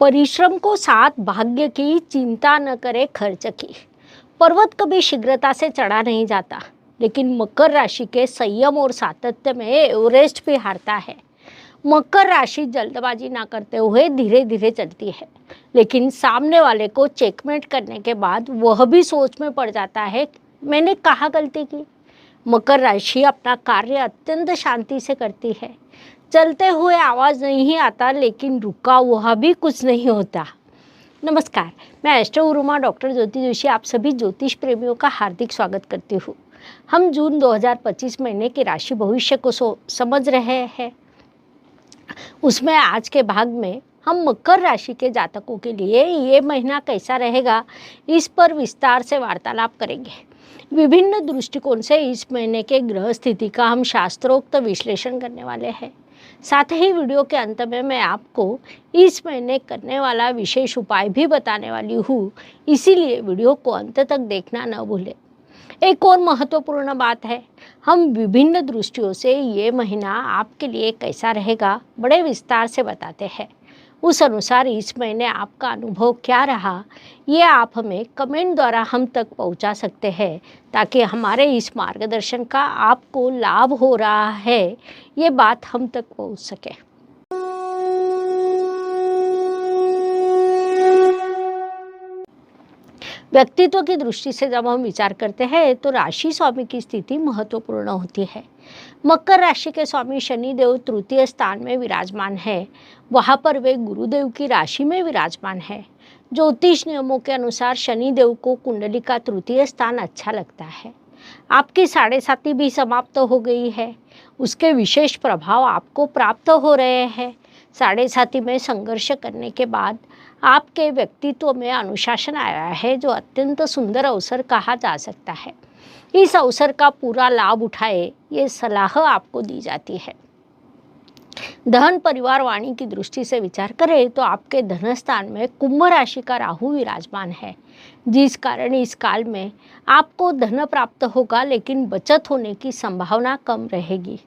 परिश्रम को साथ भाग्य की चिंता न करे खर्च की। पर्वत कभी शीघ्रता से चढ़ा नहीं जाता, लेकिन मकर राशि के संयम और सातत्य में एवरेस्ट भी हारता है। मकर राशि जल्दबाजी ना करते हुए धीरे धीरे चलती है, लेकिन सामने वाले को चेकमेट करने के बाद वह भी सोच में पड़ जाता है, मैंने कहाँ गलती की। मकर राशि अपना कार्य अत्यंत शांति से करती है। चलते हुए आवाज़ नहीं आता, लेकिन रुका हुआ भी कुछ नहीं होता। नमस्कार, मैं एस्ट्रो गुरुमा डॉक्टर ज्योति जोशी आप सभी ज्योतिष प्रेमियों का हार्दिक स्वागत करती हूँ। हम जून 2025 महीने के राशि भविष्य को समझ रहे हैं। उसमें आज के भाग में हम मकर राशि के जातकों के लिए ये महीना कैसा रहेगा, इस पर विस्तार से वार्तालाप करेंगे। विभिन्न दृष्टिकोण से इस महीने के ग्रह स्थिति का हम शास्त्रोक्त विश्लेषण करने वाले हैं। साथ ही वीडियो के अंत में मैं आपको इस महीने करने वाला विशेष उपाय भी बताने वाली हूँ, इसीलिए वीडियो को अंत तक देखना न भूलें। एक और महत्वपूर्ण बात है, हम विभिन्न दृष्टियों से ये महीना आपके लिए कैसा रहेगा बड़े विस्तार से बताते हैं। उस अनुसार इस महीने आपका अनुभव क्या रहा, ये आप हमें कमेंट द्वारा हम तक पहुंचा सकते हैं, ताकि हमारे इस मार्गदर्शन का आपको लाभ हो रहा है ये बात हम तक पहुंच सके। व्यक्तित्व की दृष्टि से जब हम विचार करते हैं तो राशि स्वामी की स्थिति महत्वपूर्ण होती है। मकर राशि के स्वामी शनिदेव तृतीय स्थान में विराजमान है। वहाँ पर वे गुरुदेव की राशि में विराजमान है। ज्योतिष नियमों के अनुसार शनिदेव को कुंडली का तृतीय स्थान अच्छा लगता है। आपकी साढ़े साती भी समाप्त हो गई है, उसके विशेष प्रभाव आपको प्राप्त हो रहे हैं। साढ़े साती में संघर्ष करने के बाद आपके व्यक्तित्व में अनुशासन आया है, जो अत्यंत सुंदर अवसर कहा जा सकता है। इस अवसर का पूरा लाभ उठाए, ये सलाह आपको दी जाती है। धन परिवार वाणी की दृष्टि से विचार करें तो आपके धन स्थान में कुंभ राशि का राहु विराजमान है, जिस कारण इस काल में आपको धन प्राप्त होगा, लेकिन बचत होने की संभावना कम रहेगी।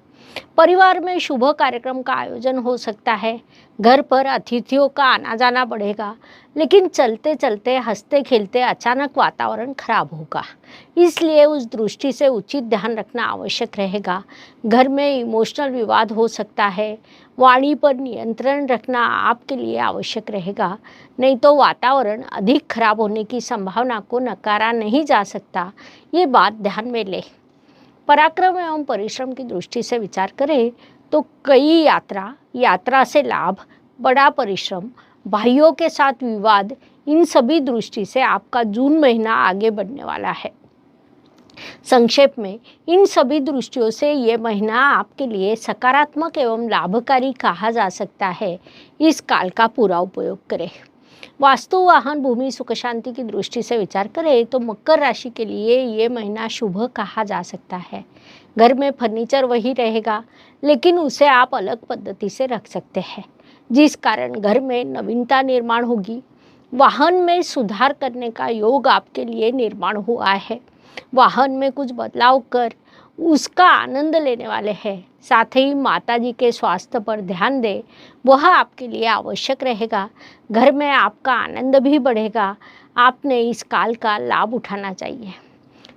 परिवार में शुभ कार्यक्रम का आयोजन हो सकता है। घर पर अतिथियों का आना जाना बढ़ेगा, लेकिन चलते चलते हंसते खेलते अचानक वातावरण खराब होगा, इसलिए उस दृष्टि से उचित ध्यान रखना आवश्यक रहेगा। घर में इमोशनल विवाद हो सकता है। वाणी पर नियंत्रण रखना आपके लिए आवश्यक रहेगा, नहीं तो वातावरण अधिक खराब होने की संभावना को नकारा नहीं जा सकता, ये बात ध्यान में लें। पराक्रम एवं परिश्रम की दृष्टि से विचार करें तो कई यात्रा से लाभ, बड़ा परिश्रम, भाइयों के साथ विवाद, इन सभी दृष्टि से आपका जून महीना आगे बढ़ने वाला है। संक्षेप में इन सभी दृष्टियों से ये महीना आपके लिए सकारात्मक एवं लाभकारी कहा जा सकता है। इस काल का पूरा उपयोग करें। वास्तु, वाहन, भूमि, सुख शांति की दृष्टि से विचार करें तो मकर राशि के लिए ये महीना शुभ कहा जा सकता है। घर में फर्नीचर वही रहेगा, लेकिन उसे आप अलग पद्धति से रख सकते हैं, जिस कारण घर में नवीनता निर्माण होगी। वाहन में सुधार करने का योग आपके लिए निर्माण हुआ है। वाहन में कुछ बदलाव कर उसका आनंद लेने वाले हैं। साथ ही माता जी के स्वास्थ्य पर ध्यान दें, वह आपके लिए आवश्यक रहेगा। घर में आपका आनंद भी बढ़ेगा। आपने इस काल का लाभ उठाना चाहिए।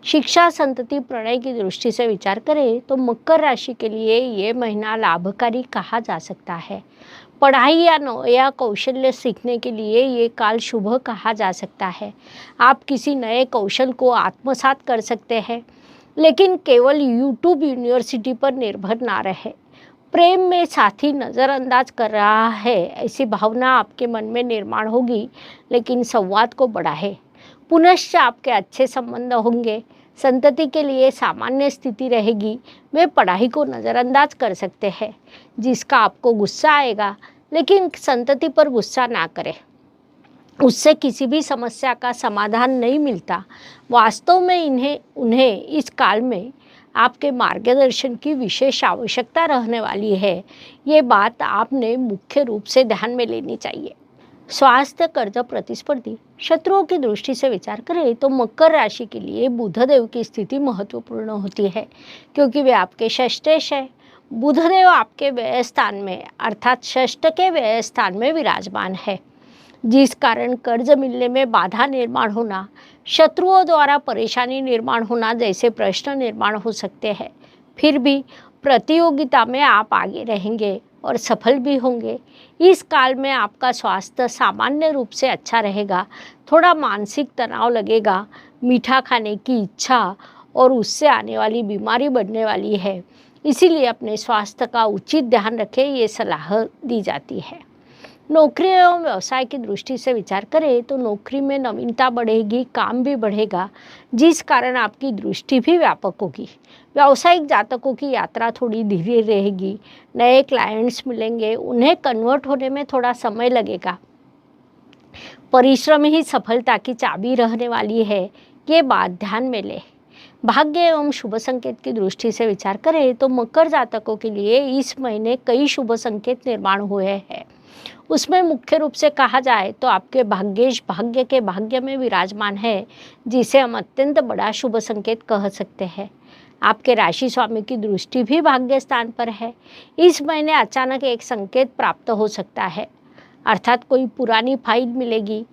शिक्षा, संतति, प्रणय की दृष्टि से विचार करें तो मकर राशि के लिए ये महीना लाभकारी कहा जा सकता है। पढ़ाई या नया कौशल्य सीखने के लिए ये काल शुभ कहा जा सकता है। आप किसी नए कौशल को आत्मसात कर सकते हैं, लेकिन केवल यूट्यूब यूनिवर्सिटी पर निर्भर ना रहे। प्रेम में साथी नज़रअंदाज कर रहा है, ऐसी भावना आपके मन में निर्माण होगी, लेकिन संवाद को बढ़ाए। पुनश्च आपके अच्छे संबंध होंगे। संतति के लिए सामान्य स्थिति रहेगी। वे पढ़ाई को नज़रअंदाज कर सकते हैं, जिसका आपको गुस्सा आएगा, लेकिन संतति पर गुस्सा ना करें, उससे किसी भी समस्या का समाधान नहीं मिलता। वास्तव में उन्हें इस काल में आपके मार्गदर्शन की विशेष आवश्यकता रहने वाली है। ये बात आपने मुख्य रूप से ध्यान में लेनी चाहिए। स्वास्थ्य, कर्ज, प्रतिस्पर्धी, शत्रुओं की दृष्टि से विचार करें तो मकर राशि के लिए बुधदेव की स्थिति महत्वपूर्ण होती है, क्योंकि वे आपके षष्ठेश है। बुधदेव आपके व्यय स्थान में अर्थात षष्ठ के व्यय स्थान में विराजमान है। जिस कारण कर्ज मिलने में बाधा निर्माण होना, शत्रुओं द्वारा परेशानी निर्माण होना जैसे प्रश्न निर्माण हो सकते हैं। फिर भी प्रतियोगिता में आप आगे रहेंगे और सफल भी होंगे। इस काल में आपका स्वास्थ्य सामान्य रूप से अच्छा रहेगा। थोड़ा मानसिक तनाव लगेगा, मीठा खाने की इच्छा और उससे आने वाली बीमारी बढ़ने वाली है। इसीलिए अपने स्वास्थ्य का उचित ध्यान रखें, ये सलाह दी जाती है। नौकरी एवं व्यवसाय की दृष्टि से विचार करें तो नौकरी में नवीनता बढ़ेगी, काम भी बढ़ेगा, जिस कारण आपकी दृष्टि भी व्यापक होगी। व्यावसायिक जातकों की यात्रा थोड़ी धीरे रहेगी, नए क्लाइंट्स मिलेंगे, उन्हें कन्वर्ट होने में थोड़ा समय लगेगा। परिश्रम ही सफलता की चाबी रहने वाली है, ये बात ध्यान में लें। भाग्य एवं शुभ संकेत की दृष्टि से विचार करें तो मकर जातकों के लिए इस महीने कई शुभ संकेत निर्माण हुए हैं। उसमें मुख्य रूप से कहा जाए तो आपके भाग्येश भाग्य के भाग्य में विराजमान है, जिसे हम अत्यंत बड़ा शुभ संकेत कह सकते हैं। आपके राशि स्वामी की दृष्टि भी भाग्य स्थान पर है। इस महीने अचानक एक संकेत प्राप्त हो सकता है, अर्थात कोई पुरानी फाइल मिलेगी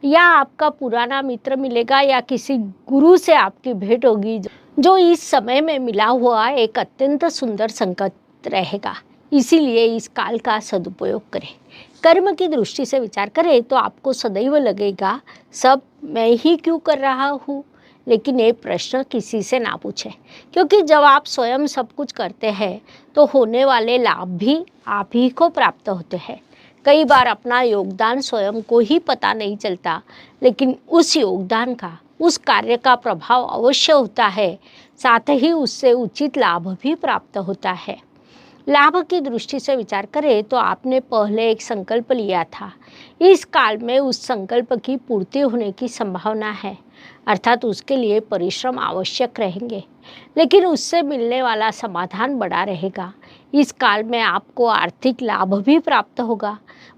या आपका पुराना मित्र मिलेगा या किसी गुरु से आपकी भेंट होगी, जो इस समय में मिला हुआ एक अत्यंत सुंदर संकेत रहेगा। इसीलिए इस काल का सदुपयोग करें। कर्म की दृष्टि से विचार करें तो आपको सदैव लगेगा सब मैं ही क्यों कर रहा हूँ, लेकिन ये प्रश्न किसी से ना पूछें, क्योंकि जब आप स्वयं सब कुछ करते हैं तो होने वाले लाभ भी आप ही को प्राप्त होते हैं। कई बार अपना योगदान स्वयं को ही पता नहीं चलता, लेकिन उस योगदान का, उस कार्य का प्रभाव अवश्य होता है, साथ ही उससे उचित लाभ भी प्राप्त होता है। लाभ की दृष्टि से विचार करें तो आपने पहले एक संकल्प लिया था, इस काल में उस संकल्प की पूर्ति होने की संभावना है, अर्थात उसके लिए परिश्रम आवश्यक रहेंगे, लेकिन उससे मिलने वाला समाधान बड़ा रहेगा। इस काल में आपको आर्थिक लाभ भी प्राप्त होगा।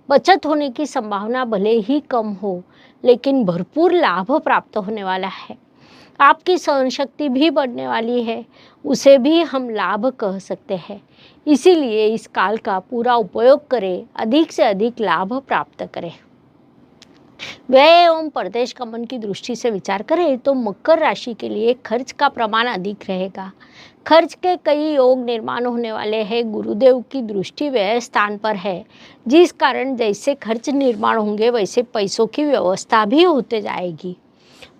बचत होने की संभावना भले ही कम हो, लेकिन भरपूर लाभ प्राप्त होने वाला है। आपकी सहन शक्ति भी बढ़ने वाली है, उसे भी हम लाभ कह सकते हैं। इसीलिए इस काल का पूरा उपयोग करें, अधिक से अधिक लाभ प्राप्त करें। व्यय एवं परदेश गमन की दृष्टि से विचार करें तो मकर राशि के लिए खर्च का प्रमाण अधिक रहेगा। खर्च के कई योग निर्माण होने वाले हैं। गुरुदेव की दृष्टि व्यय स्थान पर है, जिस कारण जैसे खर्च निर्माण होंगे वैसे पैसों की व्यवस्था भी होते जाएगी।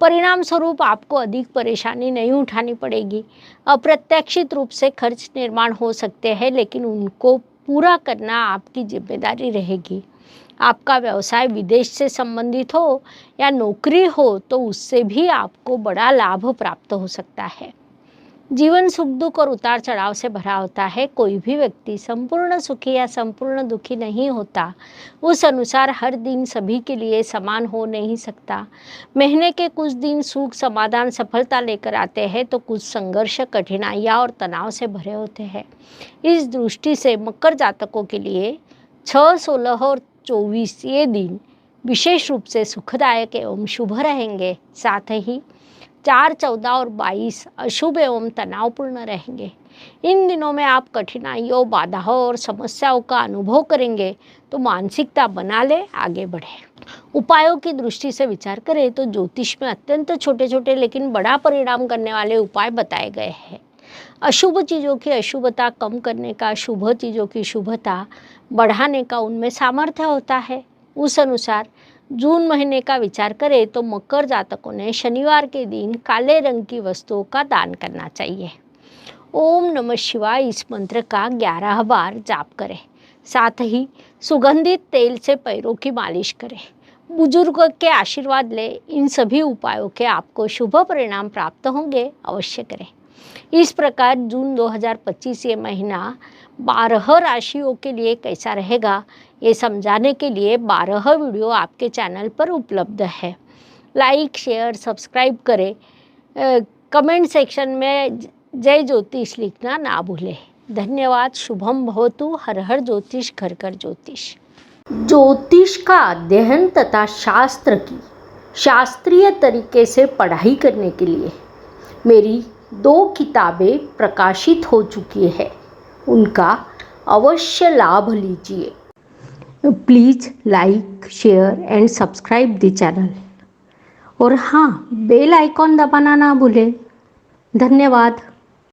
परिणाम स्वरूप आपको अधिक परेशानी नहीं उठानी पड़ेगी। अप्रत्याशित रूप से खर्च निर्माण हो सकते हैं, लेकिन उनको पूरा करना आपकी जिम्मेदारी रहेगी। आपका व्यवसाय विदेश से संबंधित हो या नौकरी हो तो उससे भी आपको बड़ा लाभ प्राप्त हो सकता है। जीवन सुख दुख और उतार चढ़ाव से भरा होता है। कोई भी व्यक्ति संपूर्ण सुखी या संपूर्ण दुखी नहीं होता। उस अनुसार हर दिन सभी के लिए समान हो नहीं सकता। महीने के कुछ दिन सुख समाधान सफलता लेकर आते हैं तो कुछ संघर्ष कठिनाइयाँ और तनाव से भरे होते हैं। इस दृष्टि से मकर जातकों के लिए 6, 16 और 24 ये दिन विशेष रूप से सुखदायक एवं शुभ रहेंगे। साथ ही 4, 14 और 22 अशुभ एवं तनावपूर्ण रहेंगे। इन दिनों में आप कठिनाइयों, बाधाओं और समस्याओं का अनुभव करेंगे, तो मानसिकता बना ले, आगे बढ़े। उपायों की दृष्टि से विचार करें तो ज्योतिष में अत्यंत छोटे छोटे लेकिन बड़ा परिणाम करने वाले उपाय बताए गए हैं। अशुभ चीज़ों की अशुभता कम करने का, शुभ चीज़ों की शुभता बढ़ाने का उनमें सामर्थ्य होता है। उस अनुसार जून महीने का विचार करें तो मकर जातकों ने शनिवार के दिन काले रंग की वस्तुओं का दान करना चाहिए। ओम नमः शिवाय इस मंत्र का 11 बार जाप करें। साथ ही सुगंधित तेल से पैरों की मालिश करें। बुजुर्गों के आशीर्वाद लें। इन सभी उपायों के आपको शुभ परिणाम प्राप्त होंगे, अवश्य करें। इस प्रकार जून 2025 ये महीना 12 राशियों के लिए कैसा रहेगा, ये समझाने के लिए 12 वीडियो आपके चैनल पर उपलब्ध है। लाइक, शेयर, सब्सक्राइब करें। कमेंट सेक्शन में जय ज्योतिष लिखना ना भूलें। धन्यवाद। शुभम भवतु। हर हर ज्योतिष, घर घर ज्योतिष। ज्योतिष का अध्ययन तथा शास्त्र की शास्त्रीय तरीके से पढ़ाई करने के लिए मेरी 2 किताबें प्रकाशित हो चुकी है, उनका अवश्य लाभ लीजिए। Please like, share and subscribe the channel. और हाँ, बेल आइकॉन दबाना ना भूलें। धन्यवाद।